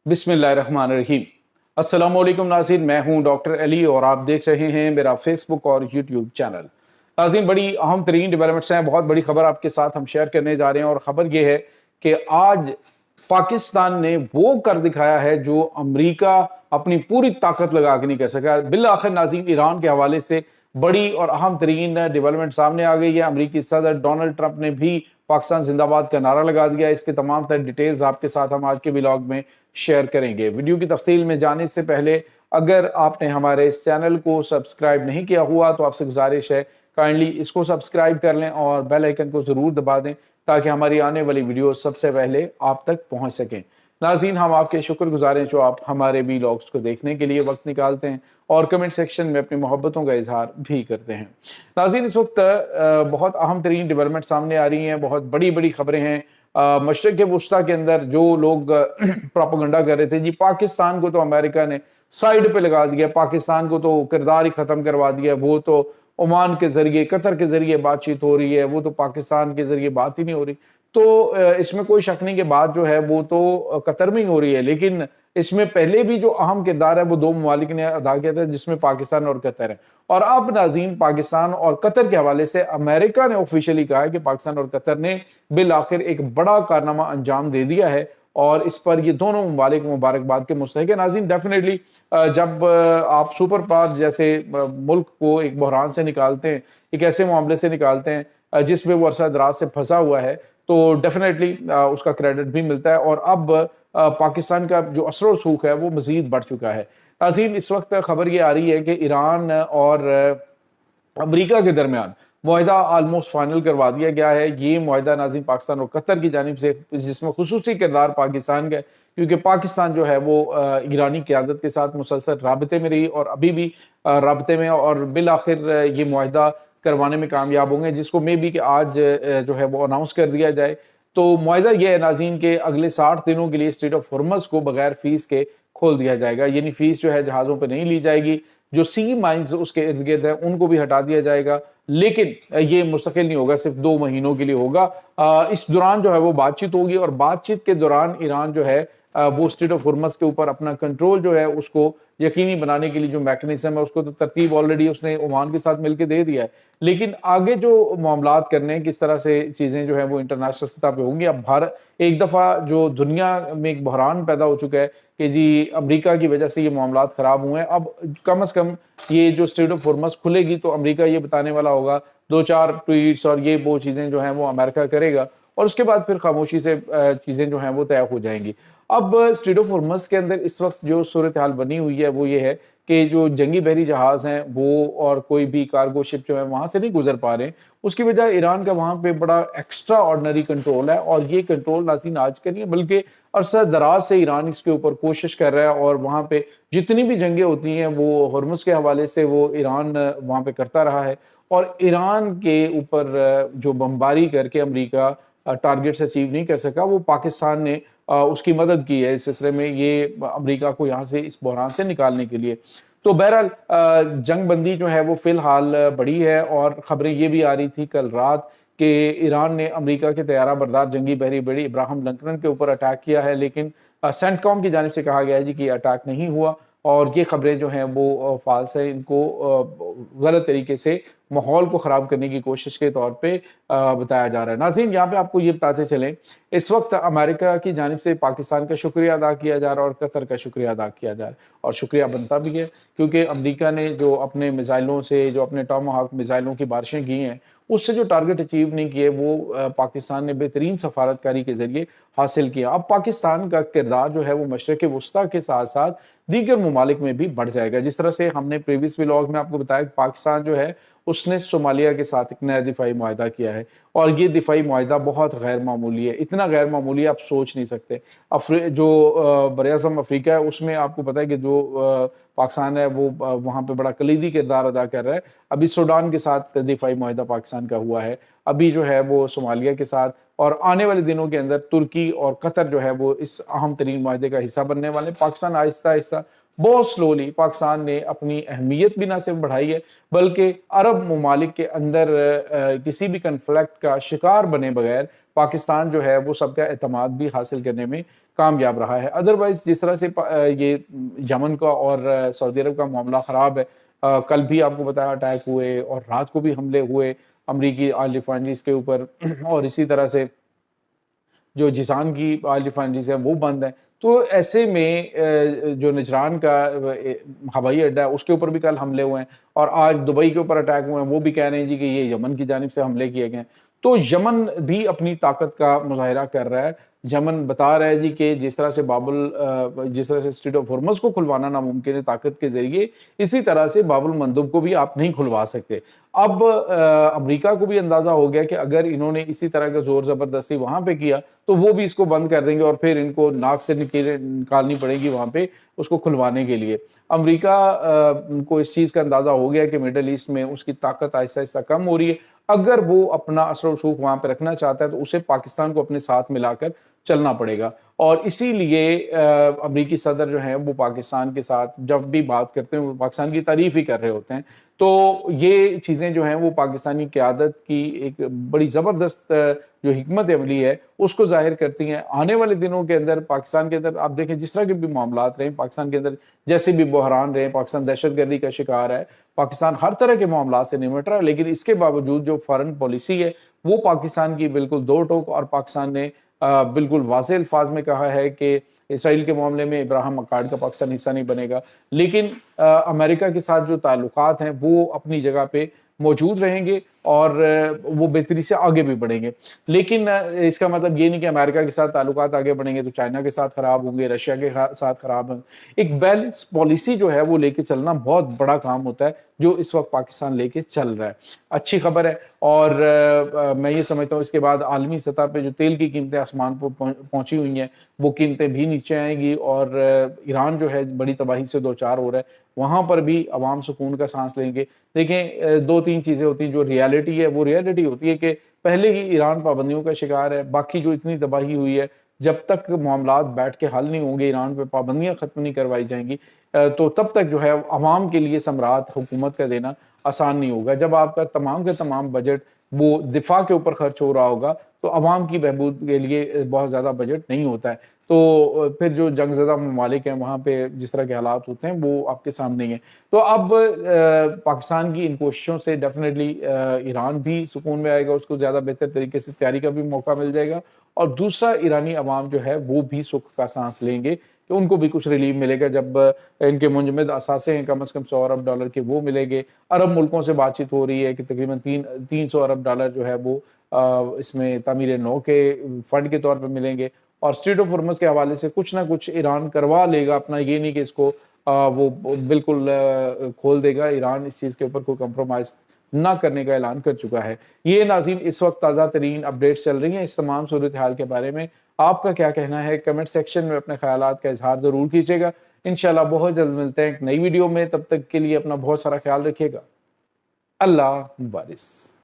बिस्मिल्लाहिर्रहमानिर्रहीम। अस्सलामुअलैकुम नाज़रीन, मैं हूं डॉक्टर अली और आप देख रहे हैं मेरा फेसबुक और यूट्यूब चैनल। नाज़रीन, बड़ी अहम तरीन डेवलपमेंट्स हैं, बहुत बड़ी खबर आपके साथ हम शेयर करने जा रहे हैं और ख़बर यह है कि आज पाकिस्तान ने वो कर दिखाया है जो अमेरिका अपनी पूरी ताकत लगा के नहीं कर सका। बिल आखिर नाज़रीन, ईरान के हवाले से बड़ी और अहम तरीन डेवलपमेंट सामने आ गई है। अमेरिकी सदर डोनाल्ड ट्रंप ने भी पाकिस्तान जिंदाबाद का नारा लगा दिया। इसके तमाम तर डिटेल्स आपके साथ हम आज के व्लॉग में शेयर करेंगे। वीडियो की तफसील में जाने से पहले अगर आपने हमारे इस चैनल को सब्सक्राइब नहीं किया हुआ तो आपसे गुजारिश है काइंडली इसको सब्सक्राइब कर लें और बेल आइकन को जरूर दबा दें ताकि हमारी आने वाली वीडियो सबसे पहले आप तक पहुंच सकें। नाज़रीन, हम आपके शुक्रगुजार हैं जो आप हमारे व्लॉग्स को देखने के लिए वक्त निकालते हैं और कमेंट सेक्शन में अपनी मोहब्बतों का इजहार भी करते हैं। नाज़रीन, इस वक्त बहुत अहम तरीन डेवलपमेंट सामने आ रही हैं, बहुत बड़ी बड़ी खबरें हैं। मशरक़ वुस्ता के अंदर जो लोग प्रोपेगेंडा कर रहे थे जी पाकिस्तान को तो अमेरिका ने साइड पे लगा दिया, पाकिस्तान को तो किरदार ही खत्म करवा दिया, वो तो ओमान के जरिए कतर के जरिए बातचीत हो रही है, वो तो पाकिस्तान के जरिए बात ही नहीं हो रही। तो इसमें कोई शक नहीं कि बात जो है वो तो कतर में ही हो रही है, लेकिन इसमें पहले भी जो अहम किरदार है वो दो ममालिक ने अदा किया था जिसमें पाकिस्तान और कतर है। और अब नाज़रीन, पाकिस्तान और कतर के हवाले से अमेरिका ने ऑफिशियली कहा है कि पाकिस्तान और कतर ने बिल आखिर एक बड़ा कारनामा अंजाम दे दिया है और इस पर ये दोनों ममालिक मुबारकबाद के मुस्तहिक है। नाज़रीन, डेफिनेटली जब आप सुपर पावर जैसे मुल्क को एक बहरान से निकालते हैं, एक ऐसे मामले से निकालते हैं जिसमें वो अरसा दराज से फंसा हुआ है, तो डेफिनेटली उसका क्रेडिट भी मिलता है और अब पाकिस्तान का जो असर और सूख है वो मजीद बढ़ चुका है। नाज़रीन, इस वक्त खबर ये आ रही है कि ईरान और अमेरिका के दरमियान मुआहिदा आलमोस्ट फाइनल करवा दिया गया है। ये मुआहिदा नाज़रीन पाकिस्तान और कतर की जानिब से, जिसमें खुसूसी किरदार पाकिस्तान का है क्योंकि पाकिस्तान जो है वो ईरानी क़यादत के साथ मुसलसल राबते में रही और अभी भी राबते में, और बिल आखिर ये मुआहिदा करवाने में कामयाब होंगे जिसको मे बी कि आज जो है वो अनाउंस कर दिया जाए। तो मुआहिदा यह है नाज़रीन के अगले 60 दिनों के लिए स्ट्रेट ऑफ हॉर्मज़ को बगैर फीस के खोल दिया जाएगा, यानी फीस जो है जहाज़ों पर नहीं ली जाएगी। जो सी माइंस उसके इर्द गिर्द है उनको भी हटा दिया जाएगा, लेकिन ये मुस्तकिल नहीं होगा, सिर्फ 2 महीनों के लिए होगा। इस दौरान जो है वो बातचीत होगी और बातचीत के दौरान ईरान जो है वो स्ट्रेट ऑफ हॉर्मज़ के ऊपर अपना कंट्रोल जो है उसको यकीनी बनाने के लिए जो मैकेनिज्म है उसको तो तरतीब ऑलरेडी उसने ओमान के साथ मिलकर दे दिया है, लेकिन आगे जो मामलात करने हैं किस तरह से चीज़ें जो है वो इंटरनेशनल सतह पे होंगी। अब भारत एक दफ़ा जो दुनिया में एक बहरान पैदा हो चुका है कि जी अमेरिका की वजह से ये मामलात ख़राब हुए हैं, अब कम से कम ये जो स्ट्रेट ऑफ हॉर्मज़ खुलेगी तो अमेरिका ये बताने वाला होगा, 2-4 ट्वीट्स और ये वो चीज़ें जो हैं वो अमेरिका करेगा और उसके बाद फिर खामोशी से चीज़ें जो हैं वो तय हो जाएंगी। अब स्ट्रेट ऑफ हॉर्मज़ के अंदर इस वक्त जो सूरत हाल बनी हुई है वो ये है कि जो जंगी बहरी जहाज़ हैं वो और कोई भी कार्गो शिप जो है वहाँ से नहीं गुजर पा रहे हैं। उसकी वजह ईरान का वहाँ पे बड़ा एक्स्ट्रा ऑर्डनरी कंट्रोल है और ये कंट्रोल नाज़रीन आज का नहीं है बल्कि अरसा दराज से ईरान इसके ऊपर कोशिश कर रहा है और वहाँ पे जितनी भी जंगें होती हैं वो हॉर्मज़ के हवाले से वो ईरान वहाँ पे करता रहा है और ईरान के ऊपर जो बमबारी करके अमेरिका टारगेट्स अचीव नहीं कर सका, वो पाकिस्तान ने उसकी मदद की है इस सिलसिले में ये अमेरिका को यहाँ से इस बहरान से निकालने के लिए। तो बहरहाल जंग बंदी जो है वो फिलहाल बढ़ी है और खबरें ये भी आ रही थी कल रात कि ईरान ने अमेरिका के तैयारा बरदार जंगी बहरी बड़ी इब्राहिम लिंकन के ऊपर अटैक किया है, लेकिन सेंटकॉम की जानिब से कहा गया है जी कि अटैक नहीं हुआ और ये खबरें जो हैं वो फाल्स है, इनको गलत तरीके से माहौल को ख़राब करने की कोशिश के तौर पे बताया जा रहा है। नाज़रीन, यहाँ पे आपको ये बताते चलें इस वक्त अमेरिका की जानिब से पाकिस्तान का शुक्रिया अदा किया जा रहा है और कतर का शुक्रिया अदा किया जा रहा है और शुक्रिया बनता भी है क्योंकि अमेरिका ने जो अपने मिसाइलों से, जो अपने टॉमाहाक मिसाइलों की बारिशें की हैं उससे जो टारगेट अचीव नहीं किए वो पाकिस्तान ने बेहतरीन सफारतकारी के जरिए हासिल किया। अब पाकिस्तान का किरदार जो है वो मशरक़ वुस्ता के साथ साथ दीगर ममालिक में भी बढ़ जाएगा। जिस तरह से हमने प्रीवियस व्लॉग में आपको बताया कि पाकिस्तान जो है उसने सोमालिया के साथ एक नया दिफाई मुआहिदा किया है और ये दिफाई मुआहिदा बहुत गैर मामूली है, इतना गैर मामूली आप सोच नहीं सकते। जो बर-ए-आज़म अफ्रीका है उसमें आपको पता है कि जो पाकिस्तान है वो वहाँ पे बड़ा कलीदी किरदार अदा कर रहा है। अभी सूडान के साथ दिफाई मुआहिदा पाकिस्तान का हुआ है, अभी जो है वो सोमालिया के साथ, और आने वाले दिनों के अंदर तुर्की और कतर जो है वो इस अहम तरीन मुआहिदे का हिस्सा बनने वाले। पाकिस्तान आहिस्ता आहिस्ता बहुत स्लोली पाकिस्तान ने अपनी अहमियत भी ना सिर्फ बढ़ाई है, बल्कि अरब ममालिक के अंदर किसी भी कन्फ्लिक्ट का शिकार बने बगैर पाकिस्तान जो है वो सबका एतमाद भी हासिल करने में कामयाब रहा है। अदरवाइज जिस तरह से ये यमन का और सऊदी अरब का मामला ख़राब है, कल भी आपको बताया अटैक हुए और रात को भी हमले हुए अमरीकी ऑयल रिफाइनरीज के ऊपर और इसी तरह से जो जिसान की ऑयल रिफाइनरीज है वो बंद है। तो ऐसे में जो नजरान का हवाई अड्डा है उसके ऊपर भी कल हमले हुए हैं और आज दुबई के ऊपर अटैक हुए हैं, वो भी कह रहे हैं जी कि ये यमन की जानिब से हमले किए गए हैं। तो यमन भी अपनी ताकत का मुजाहिरा कर रहा है। यमन बता रहा है जी कि जिस तरह से स्ट्रेट ऑफ हॉर्मज़ को खुलवाना नामुमकिन है ताकत के जरिए, इसी तरह से बाबुल मंदब को भी आप नहीं खुलवा सकते। अब अमेरिका को भी अंदाजा हो गया कि अगर इन्होंने इसी तरह का जोर जबरदस्ती वहां पे किया तो वो भी इसको बंद कर देंगे और फिर इनको नाक से निकालनी पड़ेगी वहां पे उसको खुलवाने के लिए। अमेरिका को इस चीज का अंदाजा हो गया कि मिडल ईस्ट में उसकी ताकत आहिस्ता आहिस्ता कम हो रही है। अगर वो अपना असर रसूख वहां पे रखना चाहता है तो उसे पाकिस्तान को अपने साथ मिलाकर चलना पड़ेगा। और इसीलिए अमरीकी सदर जो हैं वो पाकिस्तान के साथ जब भी बात करते हैं वो पाकिस्तान की तारीफ ही कर रहे होते हैं। तो ये चीज़ें जो हैं वो पाकिस्तानी क़यादत की एक बड़ी ज़बरदस्त जो हिकमत अमली है उसको जाहिर करती हैं। आने वाले दिनों के अंदर पाकिस्तान के अंदर आप देखें जिस तरह के भी मामलात रहे पाकिस्तान के अंदर, जैसे भी बहरान रहे, पाकिस्तान दहशतगर्दी का शिकार है, पाकिस्तान हर तरह के मामलात से निमट रहा है, लेकिन इसके बावजूद जो फॉरेन पॉलिसी है वो पाकिस्तान की बिल्कुल दो टोक और पाकिस्तान ने बिल्कुल वाज़े अल्फाज में कहा है कि इसराइल के मामले में इब्राहिम अकार्ड का पाकिस्तान हिस्सा नहीं बनेगा, लेकिन अमेरिका के साथ जो ताल्लुकात हैं वो अपनी जगह पे मौजूद रहेंगे और वो बेहतरी से आगे भी बढ़ेंगे। लेकिन इसका मतलब ये नहीं कि अमेरिका के साथ ताल्लुकात आगे बढ़ेंगे तो चाइना के साथ खराब होंगे, रशिया के साथ खराब होंगे। एक बैलेंस पॉलिसी जो है वो लेके चलना बहुत बड़ा काम होता है, जो इस वक्त पाकिस्तान लेके चल रहा है। अच्छी खबर है और मैं ये समझता हूँ इसके बाद आलमी सतह पे जो तेल की कीमतें आसमान पर पहुंची हुई हैं वो कीमतें भी नीचे आएंगी और ईरान जो है बड़ी तबाही से दो चार हो रहा है, वहां पर भी अवाम सुकून का सांस लेंगे। देखें दो तीन चीजें होती हैं, जो रियलिटी है वो रियलिटी होती है कि पहले ही ईरान पाबंदियों का शिकार है, बाकी जो इतनी तबाही हुई है जब तक मामलात बैठ के हल नहीं होंगे, ईरान पे पाबंदियां खत्म नहीं करवाई जाएंगी तो तब तक जो है अवाम के लिए समरात हुकूमत का देना आसान नहीं होगा। जब आपका तमाम का तमाम बजट वो दिफा के ऊपर खर्च हो रहा होगा तो अवाम की बहबूद के लिए बहुत ज़्यादा बजट नहीं होता है। तो फिर जो जंगज़दा ममालिक हैं वहाँ पे जिस तरह के हालात होते हैं वो आपके सामने ही हैं। तो अब पाकिस्तान की इन कोशिशों से डेफिनेटली ईरान भी सुकून में आएगा, उसको ज़्यादा बेहतर तरीके से तैयारी का भी मौका मिल जाएगा और दूसरा ईरानी अवाम जो है वो भी सुख का सांस लेंगे कि उनको भी कुछ रिलीफ मिलेगा जब इनके मुंजमद असासे हैं कम से कम $100 अरब के वो मिलेंगे। अरब मुल्कों से बातचीत हो रही है कि तकरीबन 300 अरब डॉलर जो है वो इसमें तामीर नौ के फंड के तौर पर मिलेंगे और स्ट्रेट ऑफ हॉर्मज़ के हवाले से कुछ ना कुछ ईरान करवा लेगा अपना, ये नहीं कि इसको वो बिल्कुल खोल देगा। ईरान इस चीज़ के ऊपर कोई कंप्रोमाइज़ ना करने का ऐलान कर चुका है। ये नाज़रीन इस वक्त ताज़ा तरीन अपडेट्स चल रही हैं इस तमाम सूरत हाल के बारे में आपका क्या कहना है? कमेंट सेक्शन में अपने ख्यालात का इजहार ज़रूर कीजिएगा। इंशाल्लाह बहुत जल्द मिलते हैं एक नई वीडियो में, तब तक के लिए अपना बहुत सारा ख्याल रखिएगा। अल्लाह वारिस।